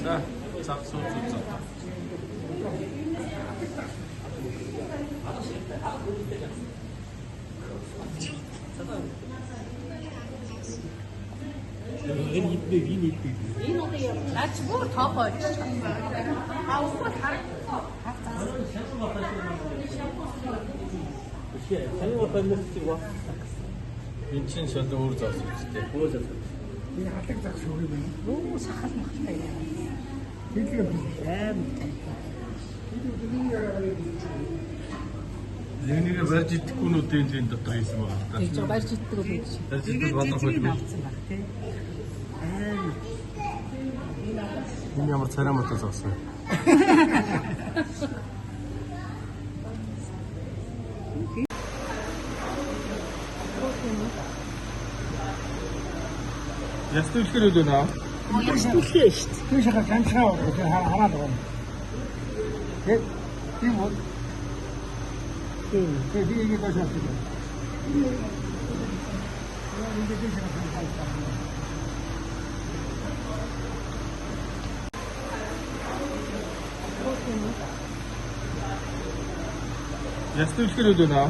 자, 잡수 주자. That's what top of Бенчин шал өөр зас үстэй. Өөр зас. Энэ хатаг зах шүүх юм. Нуу сахал махтай яа. Хэлдэг юм. Энийг барьж идэхгүй нүдийн тэнд дотор хийсэн байгаа л да. Тэгж барьж иддэг л үү. Барьж идэх боломжтой. Энэ ямар царай мото зогсоо. Ястуулх нь үү наа? Ястуулхээ шүү дээ. Тийшээ ганцхан орох хараад байна. Тийм үү? Тийм ийм гэж байна. Ястуулх нь үү наа?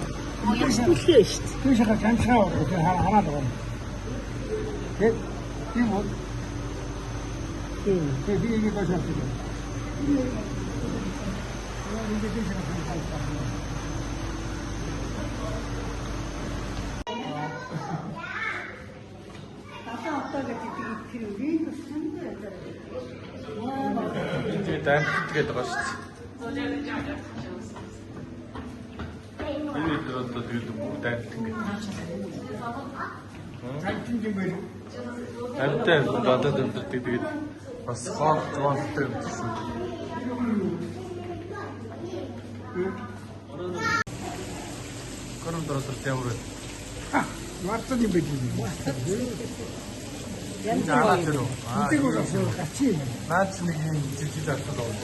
Ястуулхээ шүү дээ. Тийшээ ганцхан орох хараад байна. Тийм үү? Тийм ийм гэж байна. Тэгээд дамждаг байгаа шүү дээ. Энэ дээр одоо тэгээд бүгд дамждаг гэдэг. Амтай бодоод амтдаг тэгээд бас хоолтой гэсэн. Корон дөрөөр ямар вэ? Марцад юм бид. Янз бүр. Үгүй ээ, гачи. Наач нэг юм жижиг атал байна.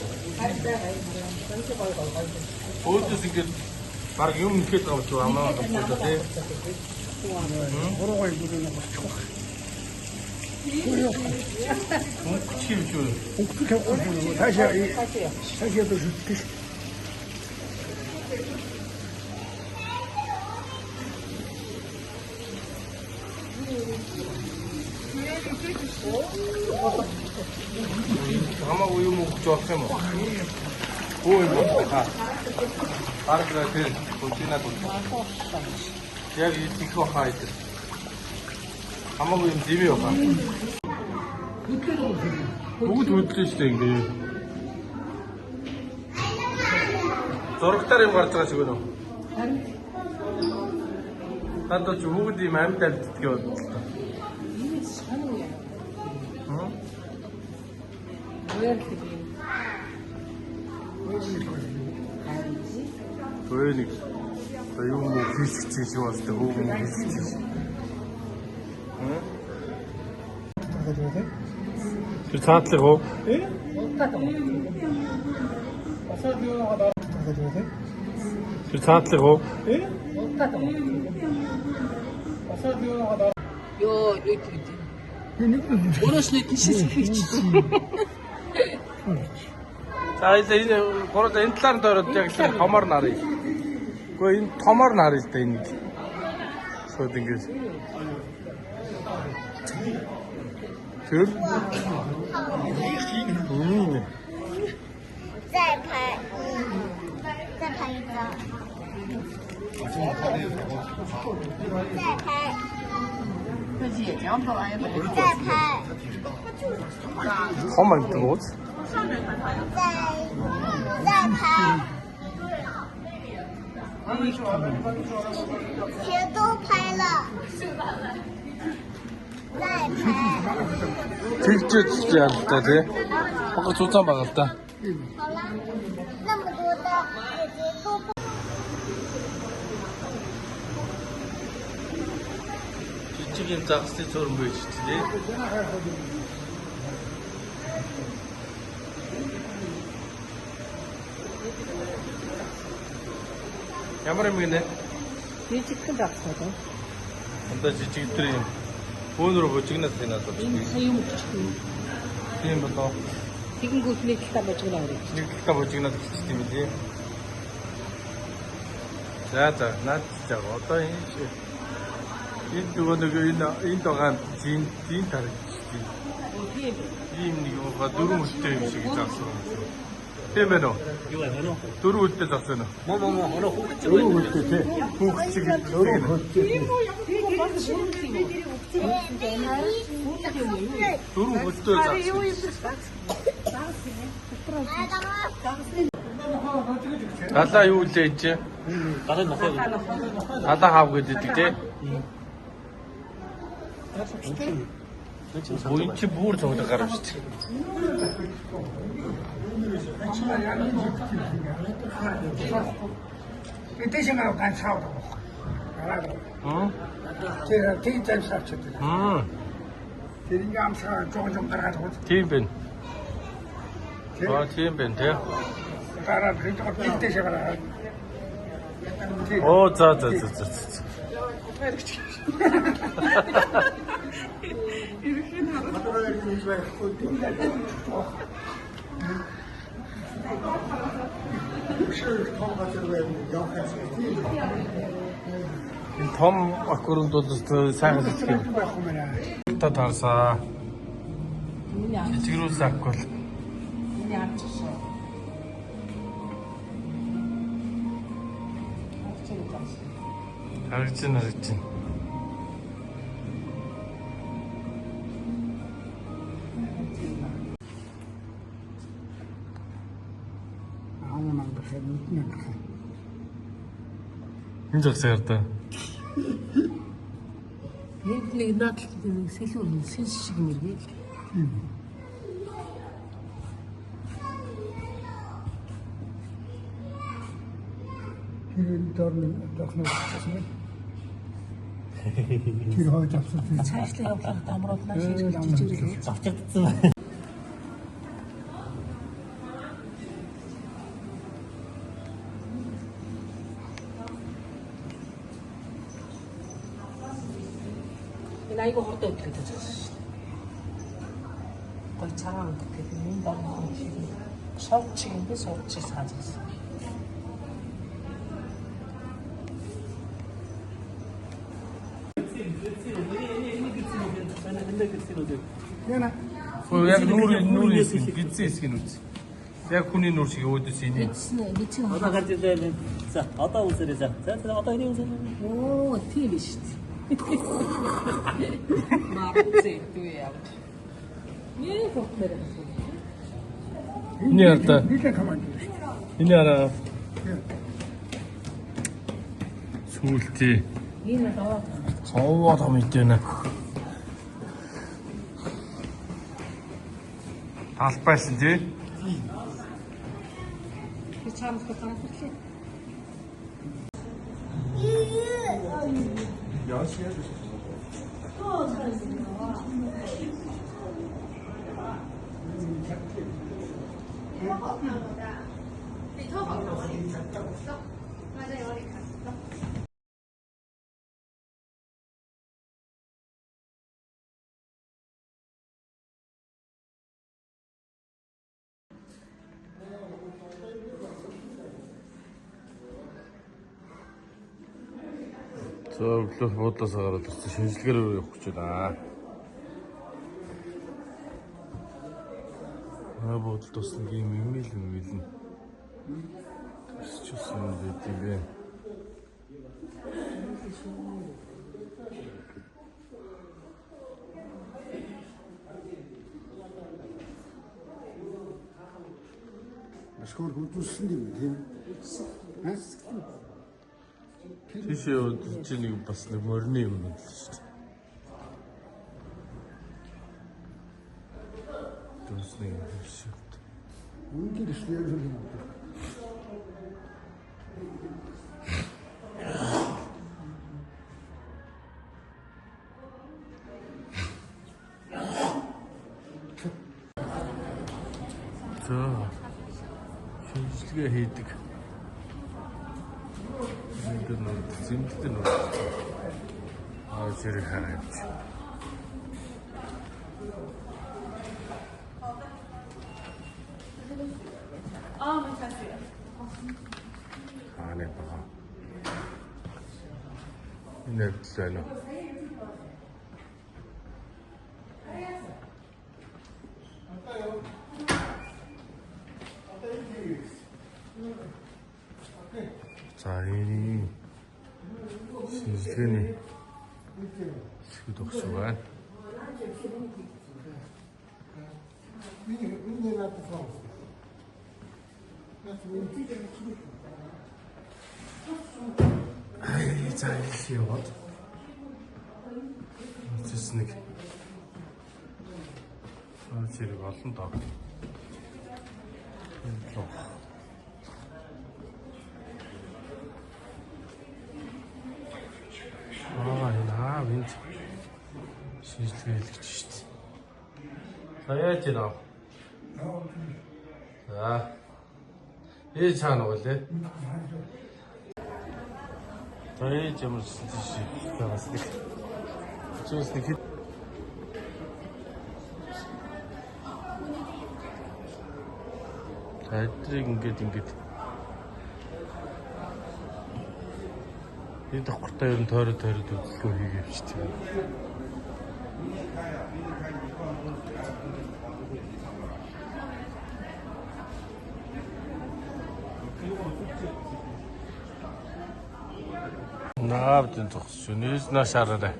Өөдөөс ингээд баг юм ихэд байгаа ч амаа болчихлоо тий. Буруугүй бүрээ болчих واخ. Чим шүү. Үгүй таашаа дөрөвдөж. Хамаагүй юм өгч болох юм уу? Өө юм байна. Аргара тэр континат үү? Яг их хаа идэ. Хамаагүй юм дэвээ байгаа. Бүгд хөдлөө шүү дээ ингэ. Зургатаар юм гарч байгаа шиг байна уу? Надад ч бүгд юм амьд амьддаг юм байна. Төвөнийг юм уу физик чинь болтой хөв юм физик чинь. Тэр цаатлах уу? Тэр цаатлах уу? Йоо, нэг үед. Өөрөөс нэг тийшээс хийчих. За энэ гурав энэ талаар дөрөд яг л томор нарыг. Гэхдээ энэ томор нар л да энийг. Шууд ингэж. Тэр.再拍一张。再拍。自己也这样拍完也不得。再拍。好蛮多。再拍。全都拍了。再拍。 тэгж яа л та тий. Бага цуцаан байгаа л да. 好了，那么多的姐姐都不。 Жижиг юм загсны зурм байж тий. Ямар юм гинэ? Жижигхэн давталаа. Ондоо жижиг дээр юм. Бөөнөр божигнаад байна одоо. Энэ сая юм өгчихгүй. Тийм болоо. Тэгэнгүүт нэг талаа божигнаа өрөө. Нэг талаа божигнаад гिचт юм лээ. За наад чаг одоо энэ шиг. Энэ нөгөө нэг энэ догаан зин таригчдээ. Тийм. Ийм нэг угаа дөрвөн үлтэй юм шиг заасан. Тийм байна уу? Юу байна? Дөрвөн үлтэй заасан уу? Маа ороо хүүхд. Дөрвөн үлтэй тий. Хүүхд шиг дөрвөн үлтэй. Дөрвөн үлтэй заасан. Галаа юу лээ энэ чи? Галаа нохоо. Галаа хаав гэдэг тий. Буин чи бүр цогтой гарч чи. Тэтэйшээ ганцхан байгаа. Тэр тийм сарчдаг. Тэр ингээм амсгаа жон гаргаад хот. Тийм байна. Тийм байна тий. Гараад тэтэйшээ гараад. Оо за. Энэ том аквариумд бол сайхан зүтгэх юм. Та таарсаа. Чичгэрүүс аквал. Энэ ачаа. Харагч байна. Энэ зөвсөр та. Нэг надад сэлүүр сэнс шиг мэргээ. Тэр дөрөв дахнаа гэсэн. Тэр хойд авсан. Цаашлаа явах дамрууд маш их жижигрээ. Завчагдсан. Энэ айгу хортой өглөө гэж байна шүү дээ. Гой цагаан гэдэг энэ дөрөв шиг шавч юм би сууч саазсан. Яг нүүр гидсэн хэсгийг үз. Яг хүний нүүр шиг өөдөөс иний. Бичсэн. Одоо гарч ирлээ. За одоо үсэрээ за. За одоо энийг үсэрээ. Оо, тийм биш үү. Марцээ дүү яа. Нээ хөхмөр. Энэ ярта. Энэ араа. Сүултээ. Энэ доо. Цовоо том идэнэ. Албайсан тий. Би чамд хатаачлаа. Яаш яаш. Өглөө буудлаас гараад ирсэн шинжилгээрөө явах гэж байна. Буудлд бас нэг юм имэйл. Тэсчсэн юм дээ. Ашгүй хурдуулсан юм тийм. Тийшээ удаж нэг бас нэг морины юм л шүү дээ. Тусны юм шиг. Үнэхээр шүү юм. За. Шинжилгээ хийдэг. зэмлэлтэй нүүд. Зэрэг хараач. Не бага. Энэ хэвлээ. За энэ шинжилгээний хэсэг тогсоо байна. За их яваад. Тэснийг зэрэг олон доо. Энд шинжилгээ хийлгэж шүү дээ. За яаж ийна? За. Ээж хаана вэ? За ээж ямар шинжилгээ байгаас нэг. Чээс нэг Айдрыг ингээд энэ давхартай ер нь тойроод хөдөлгөөн хийгээв ч тийм. Наавдын зогсож нээс нашаараа.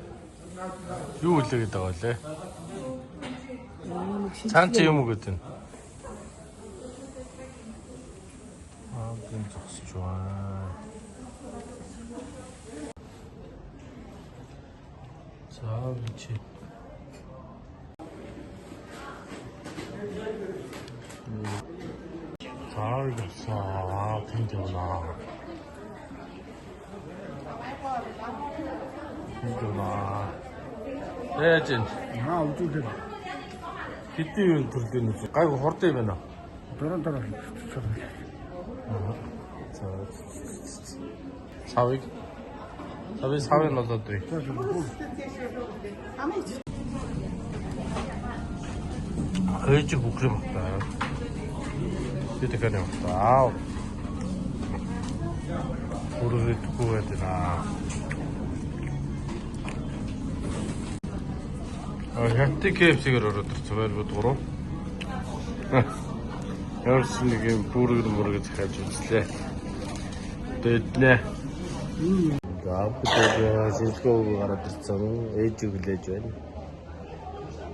Юу үлээгээд байгаа вэ? Цаан чи юм уу гэдэг нь? Наавдын зогсож байна. За чи. За тэнд явна. Ээжэн. Үзүүлээ. Хэдийн үн төрлөө нь гайгүй хорд юм байна. Дараа. За. Савыг болоод бай. Ээж бүхрэм байна. Тэтгэх юм байна. Үргэлжлэхгүй байна. Хятад KFC-гээр ороод ирсэн байл бодгороо. Ярс нэг юм бүрэг захиаж үзлээ. Тэднэ. Гавхад шинжилгээ гараад ирсэн. Ээж өглөөж байна.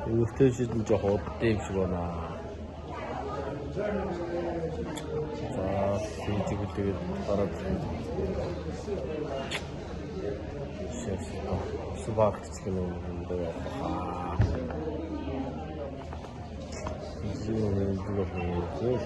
Өөртөө шийдэн жоох удаа юм шиг байна. За ээж өглөөд гараад ирсэн. Subak çıkın önünde yapma. Bizim önümüzde yapıyoruz.